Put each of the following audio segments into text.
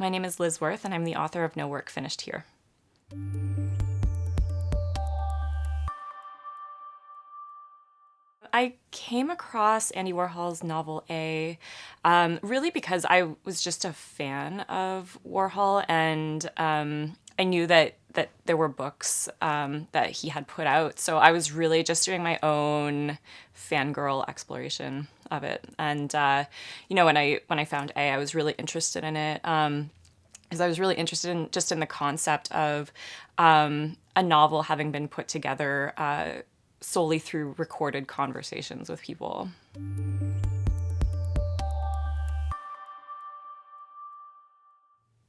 My name is Liz Worth, and I'm the author of No Work Finished Here. I came across Andy Warhol's novel A, really because I was just a fan of Warhol, and I knew that there were books that he had put out. So I was really just doing my own fangirl exploration of it. And when I found A, I was really interested in it. Because I was really interested in just in the concept of a novel having been put together solely through recorded conversations with people.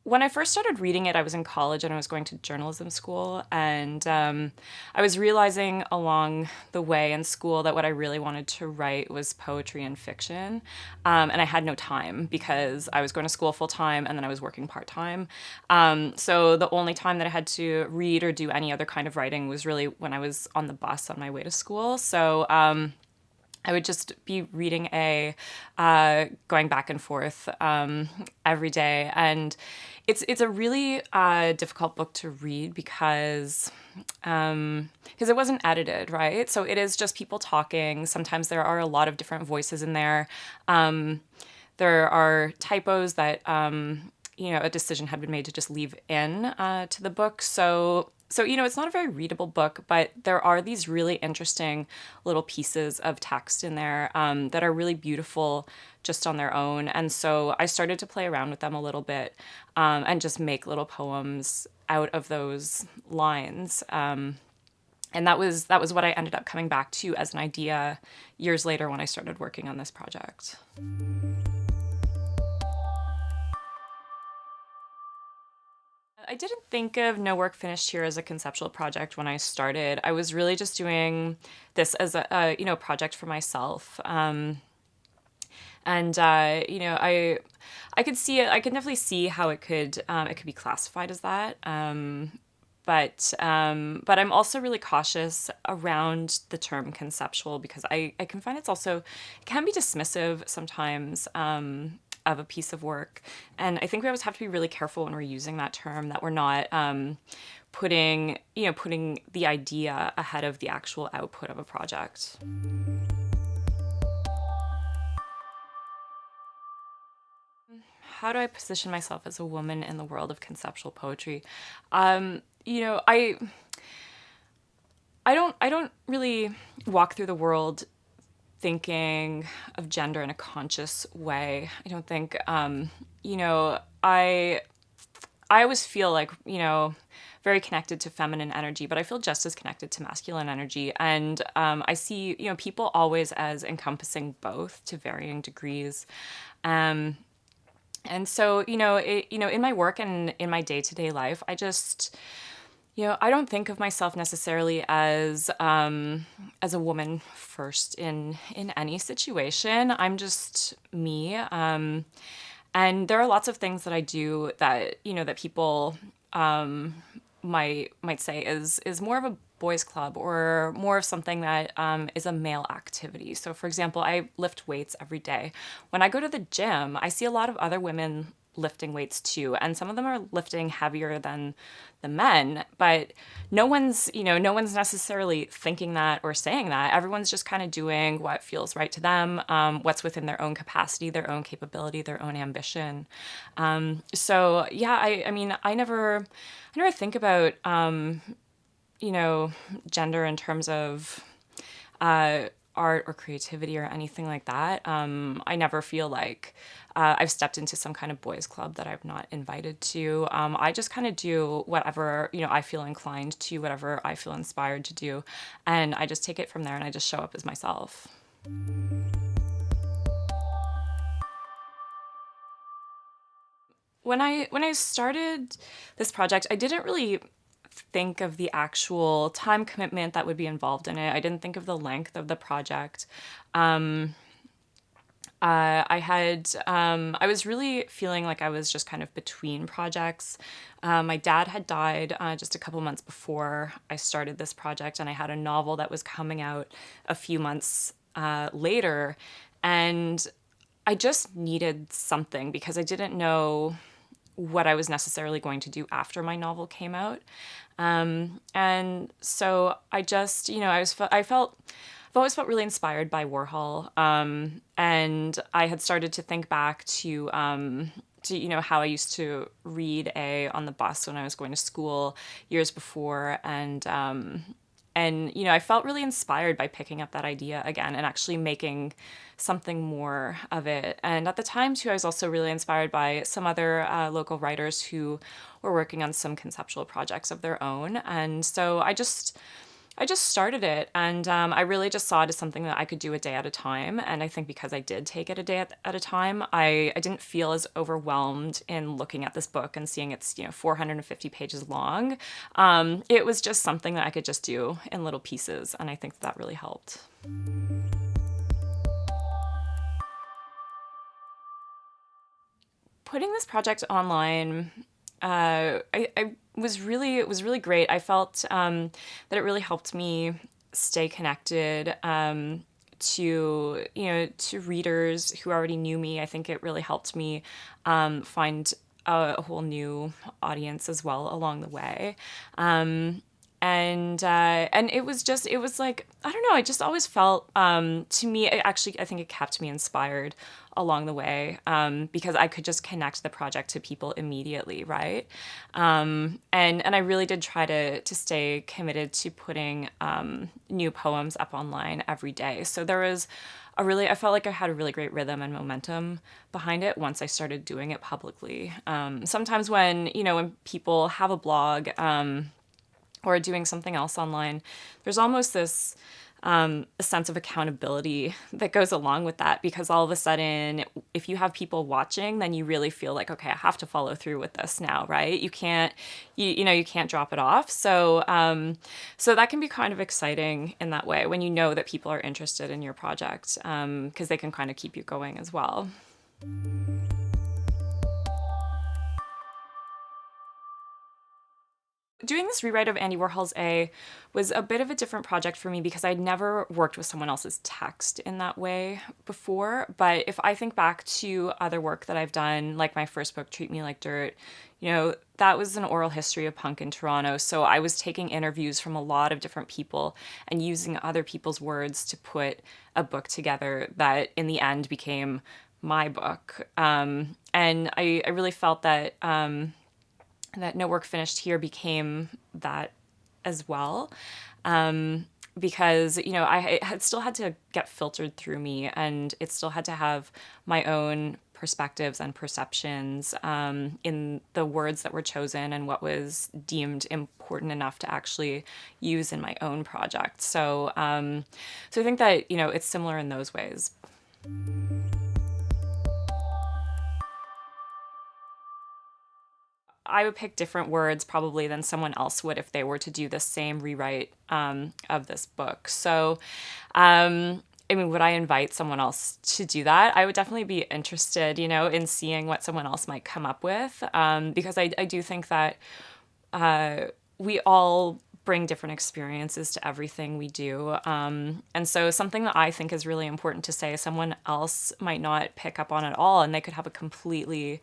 When I first started reading it, I was in college and I was going to journalism school. And I was realizing along the way in school that what I really wanted to write was poetry and fiction. And I had no time because I was going to school full time and then I was working part time. So the only time that I had to read or do any other kind of writing was really when I was on the bus on my way to school. So I would just be reading going back and forth every day. And it's a really difficult book to read because it wasn't edited, right? So it is just people talking. Sometimes there are a lot of different voices in there. There are typos that, a decision had been made to just leave in to the book. So it's not a very readable book, but there are these really interesting little pieces of text in there that are really beautiful just on their own. And so I started to play around with them a little bit and just make little poems out of those lines. And that was what I ended up coming back to as an idea years later when I started working on this project. I didn't think of No Work Finished Here as a conceptual project when I started. I was really just doing this as a project for myself. I could see it. I could definitely see how it could be classified as that. But I'm also really cautious around the term conceptual because I can find it can be dismissive sometimes of a piece of work. And I think we always have to be really careful when we're using that term, that we're not putting the idea ahead of the actual output of a project. How do I position myself as a woman in the world of conceptual poetry? I don't really walk through the world thinking of gender in a conscious way. I don't think, I always feel like, very connected to feminine energy, but I feel just as connected to masculine energy. And I see, people always as encompassing both to varying degrees. And so, in my work and in my day-to-day life, I just, I don't think of myself necessarily as a woman first in any situation. I'm just me. And there are lots of things that I do that, that people might say is more of a boys club or more of something that is a male activity. So for example, I lift weights every day. When I go to the gym, I see a lot of other women lifting weights too, and some of them are lifting heavier than the men, but no one's necessarily thinking that or saying that. Everyone's just kind of doing what feels right to them, what's within their own capacity, their own capability, their own ambition. So yeah, I never think about gender in terms of art or creativity or anything like that. I never feel like I've stepped into some kind of boys club that I've not invited to. I just kind of do whatever, I feel inclined to, whatever I feel inspired to do. And I just take it from there and I just show up as myself. When I started this project, I didn't really think of the actual time commitment that would be involved in it. I didn't think of the length of the project. I was really feeling like I was just kind of between projects. My dad had died just a couple months before I started this project, and I had a novel that was coming out a few months later, and I just needed something because I didn't know what I was necessarily going to do after my novel came out. And so I just, I've always felt really inspired by Warhol. And I had started to think back to how I used to read on the bus when I was going to school years before. And I felt really inspired by picking up that idea again and actually making something more of it. And at the time, too, I was also really inspired by some other local writers who were working on some conceptual projects of their own. And so I just started it, and I really just saw it as something that I could do a day at a time. And I think because I did take it a day at a time, I didn't feel as overwhelmed in looking at this book and seeing it's 450 pages long. It was just something that I could just do in little pieces, and I think that really helped. Putting this project online, it was really great. I felt that it really helped me stay connected to readers who already knew me. I think it really helped me find a whole new audience as well along the way. And it was like, I don't know, I just always felt, to me, I think it kept me inspired along the way, because I could just connect the project to people immediately, right? And I really did try to stay committed to putting new poems up online every day. So I felt like I had a really great rhythm and momentum behind it once I started doing it publicly. Sometimes when people have a blog, or doing something else online, there's almost this a sense of accountability that goes along with that, because all of a sudden, if you have people watching, then you really feel like, okay, I have to follow through with this now, right? You can't drop it off. So that can be kind of exciting in that way when you know that people are interested in your project, because they can kind of keep you going as well. Doing this rewrite of Andy Warhol's A was a bit of a different project for me because I'd never worked with someone else's text in that way before. But if I think back to other work that I've done, like my first book, Treat Me Like Dirt, that was an oral history of punk in Toronto. So I was taking interviews from a lot of different people and using other people's words to put a book together that in the end became my book. And I really felt that that No Work Finished Here became that as well. Because, I had still had to get filtered through me, and it still had to have my own perspectives and perceptions in the words that were chosen and what was deemed important enough to actually use in my own project. So I think that, it's similar in those ways. I would pick different words probably than someone else would if they were to do the same rewrite of this book. So, would I invite someone else to do that? I would definitely be interested, in seeing what someone else might come up with, because I do think that we all bring different experiences to everything we do. And so something that I think is really important to say, someone else might not pick up on at all, and they could have a completely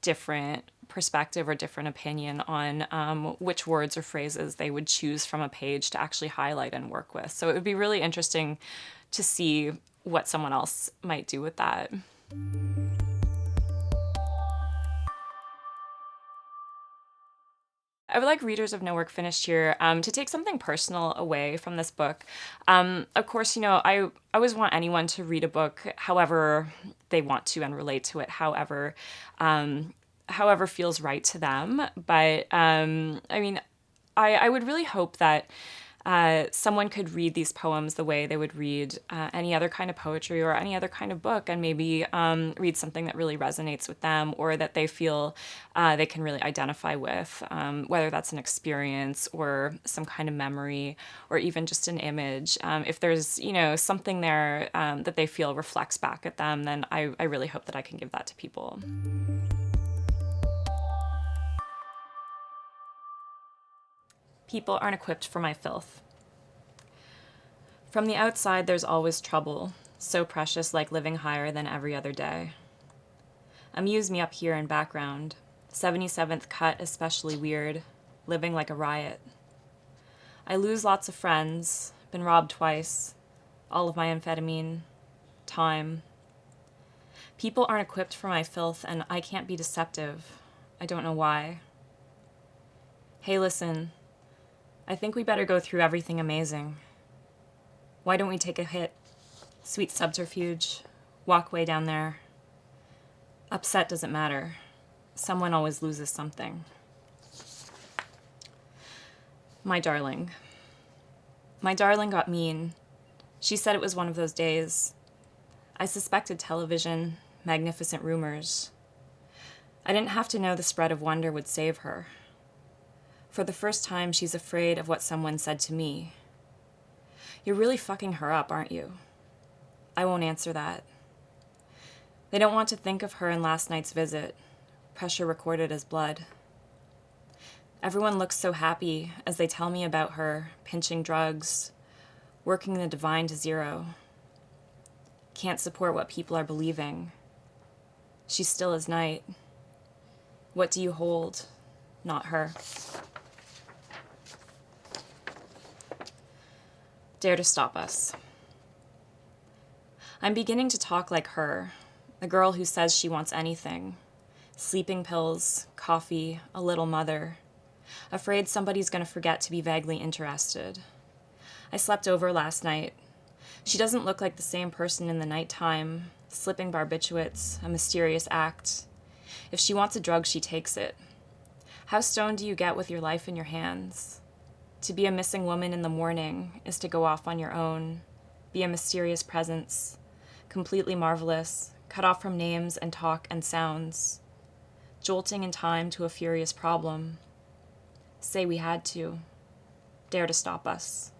different perspective or different opinion on which words or phrases they would choose from a page to actually highlight and work with. So it would be really interesting to see what someone else might do with that. I would like readers of No Work Finished Here to take something personal away from this book. Of course, I always want anyone to read a book however they want to and relate to it, however feels right to them. But I would really hope that someone could read these poems the way they would read any other kind of poetry or any other kind of book, and maybe read something that really resonates with them, or that they feel they can really identify with, whether that's an experience or some kind of memory or even just an image. If there's something there that they feel reflects back at them, then I really hope that I can give that to people. People aren't equipped for my filth. From the outside, there's always trouble, so precious, like living higher than every other day. Amuse me up here in background. 77th cut especially weird, living like a riot. I lose lots of friends, been robbed twice, all of my amphetamine, time. People aren't equipped for my filth, and I can't be deceptive. I don't know why. Hey, listen, I think we better go through everything amazing. Why don't we take a hit? Sweet subterfuge, walk way down there. Upset doesn't matter. Someone always loses something. My darling. My darling got mean. She said it was one of those days. I suspected television, magnificent rumors. I didn't have to know the spread of wonder would save her. For the first time, she's afraid of what someone said to me. You're really fucking her up, aren't you? I won't answer that. They don't want to think of her in last night's visit, pressure recorded as blood. Everyone looks so happy as they tell me about her pinching drugs, working the divine to zero. Can't support what people are believing. She's still as night. What do you hold? Not her. Dare to stop us. I'm beginning to talk like her, the girl who says she wants anything. Sleeping pills, coffee, a little mother. Afraid somebody's going to forget to be vaguely interested. I slept over last night. She doesn't look like the same person in the nighttime, slipping barbiturates, a mysterious act. If she wants a drug, she takes it. How stoned do you get with your life in your hands? To be a missing woman in the morning is to go off on your own, be a mysterious presence, completely marvelous, cut off from names and talk and sounds, jolting in time to a furious problem. Say we had to. Dare to stop us.